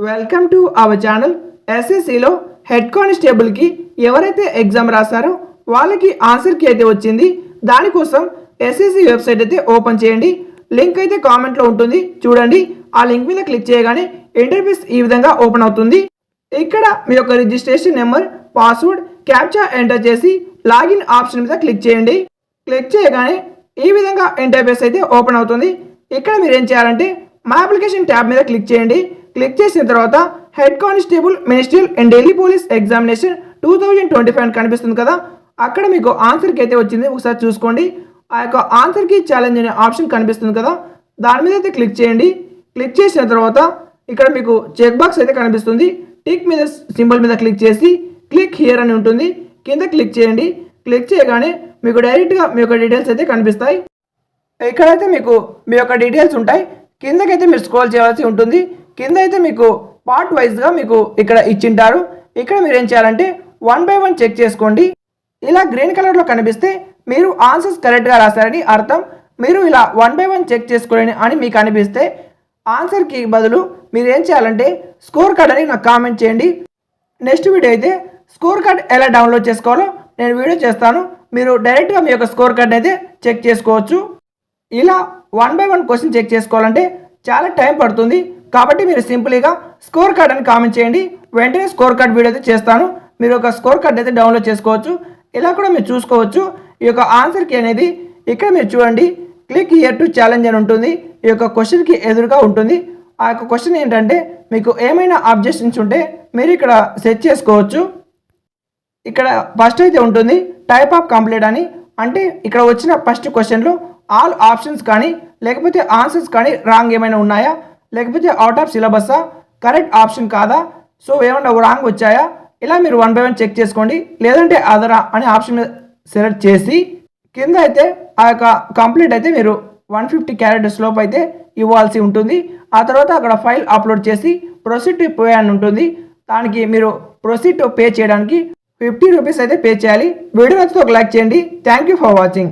Welcome to our channel. ఎస్ఎస్సిలో head కానిస్టేబుల్కి ఎవరైతే ఎగ్జామ్ రాశారో వాళ్ళకి ఆన్సర్ కీ అయితే వచ్చింది. దానికోసం ఎస్ఎస్సి వెబ్సైట్ అయితే ఓపెన్ చేయండి. లింక్ అయితే కామెంట్లో ఉంటుంది, చూడండి. ఆ లింక్ మీద క్లిక్ చేయగానే ఇంటర్ఫేస్ ఈ విధంగా ఓపెన్ అవుతుంది. ఇక్కడ మీ యొక్క registration number, password, captcha enter చేసి లాగిన్ ఆప్షన్ మీద క్లిక్ చేయండి. క్లిక్ చేయగానే ఈ విధంగా ఇంటర్ఫేస్ అయితే ఓపెన్ అవుతుంది. ఇక్కడ మీరు ఏం చేయాలంటే మా అప్లికేషన్ ట్యాబ్ మీద క్లిక్ చేయండి. క్లిక్ చేసిన తర్వాత head constable ministerial and Delhi police examination 2025 అని కనిపిస్తుంది కదా, అక్కడ మీకు ఆన్సర్కి అయితే వచ్చింది. ఒకసారి చూసుకోండి. ఆ యొక్క ఆన్సర్కి ఛాలెంజ్ అనే ఆప్షన్ కనిపిస్తుంది కదా, దాని మీద అయితే క్లిక్ చేయండి. క్లిక్ చేసిన తర్వాత ఇక్కడ మీకు చెక్ బాక్స్ అయితే కనిపిస్తుంది. టిక్ మీద సింబల్ మీద క్లిక్ చేసి క్లిక్ హియర్ అని ఉంటుంది, కింద క్లిక్ చేయండి. క్లిక్ చేయగానే మీకు డైరెక్ట్గా మీ యొక్క డీటెయిల్స్ అయితే కనిపిస్తాయి. ఇక్కడైతే మీకు మీ యొక్క డీటెయిల్స్ ఉంటాయి. కిందకైతే మీరు స్క్రోల్ చేయాల్సి ఉంటుంది. కింద అయితే మీకు పార్ట్ వైజ్గా మీకు ఇక్కడ ఇచ్చింటారు. ఇక్కడ మీరు ఏం చేయాలంటే 1 by 1 చెక్ చేసుకోండి. ఇలా గ్రీన్ కలర్లో కనిపిస్తే మీరు ఆన్సర్స్ కరెక్ట్గా రాశారని అర్థం. మీరు ఇలా 1 by 1 చెక్ చేసుకోండి అని మీకు అనిపిస్తే ఆన్సర్కి బదులు మీరు ఏం చేయాలంటే స్కోర్ కార్డ్ అని నాకు కామెంట్ చేయండి. నెక్స్ట్ వీడియో అయితే స్కోర్ కార్డ్ ఎలా డౌన్లోడ్ చేసుకోవాలో నేను వీడియో చేస్తాను. మీరు డైరెక్ట్గా మీ యొక్క స్కోర్ కార్డ్ అయితే చెక్ చేసుకోవచ్చు. ఇలా 1 by 1 క్వశ్చన్ చెక్ చేసుకోవాలంటే చాలా టైం పడుతుంది. కాబట్టి మీరు సింపుల్గా స్కోర్ కార్డ్ అని కామెంట్ చేయండి. వెంటనే స్కోర్ కార్డ్ వీడియో అయితే చేస్తాను. మీరు ఒక స్కోర్ కార్డ్ అయితే డౌన్లోడ్ చేసుకోవచ్చు. ఇలా కూడా మీరు చూసుకోవచ్చు. ఈ యొక్క ఆన్సర్కి అనేది ఇక్కడ మీరు చూడండి, క్లిక్ హియర్ టు ఛాలెంజ్ అని ఉంటుంది. ఈ యొక్క క్వశ్చన్కి ఎదురుగా ఉంటుంది. ఆ యొక్క క్వశ్చన్ ఏంటంటే మీకు ఏమైనా అబ్జెక్షన్స్ ఉంటే మీరు ఇక్కడ సెట్ చేసుకోవచ్చు. ఇక్కడ ఫస్ట్ అయితే ఉంటుంది టైప్ ఆఫ్ కంప్లీట్ అని, అంటే ఇక్కడ వచ్చిన ఫస్ట్ క్వశ్చన్లో ఆల్ ఆప్షన్స్ కానీ లేకపోతే ఆన్సర్స్ కానీ రాంగ్ ఏమైనా ఉన్నాయా, లేకపోతే అవుట్ ఆఫ్ సిలబస్సా, కరెక్ట్ ఆప్షన్ కాదా, సో ఏమన్నా రాంగ్ వచ్చాయా, ఇలా మీరు 1 by 1 చెక్ చేసుకోండి. లేదంటే అదరా అనే ఆప్షన్ మీద సెలెక్ట్ చేసి కింద అయితే ఆ యొక్క కంప్లీట్ అయితే మీరు 150 క్యారెక్టర్స్ లోపు అయితే ఇవ్వాల్సి ఉంటుంది. ఆ తర్వాత అక్కడ ఫైల్ అప్లోడ్ చేసి ప్రొసీడ్ టు పే అని ఉంటుంది. దానికి మీరు ప్రొసీడ్ టు పే చేయడానికి 50 రూపీస్ అయితే పే చేయాలి. వీడియో నచ్చితే ఒక లైక్ చేయండి. Thank you for watching.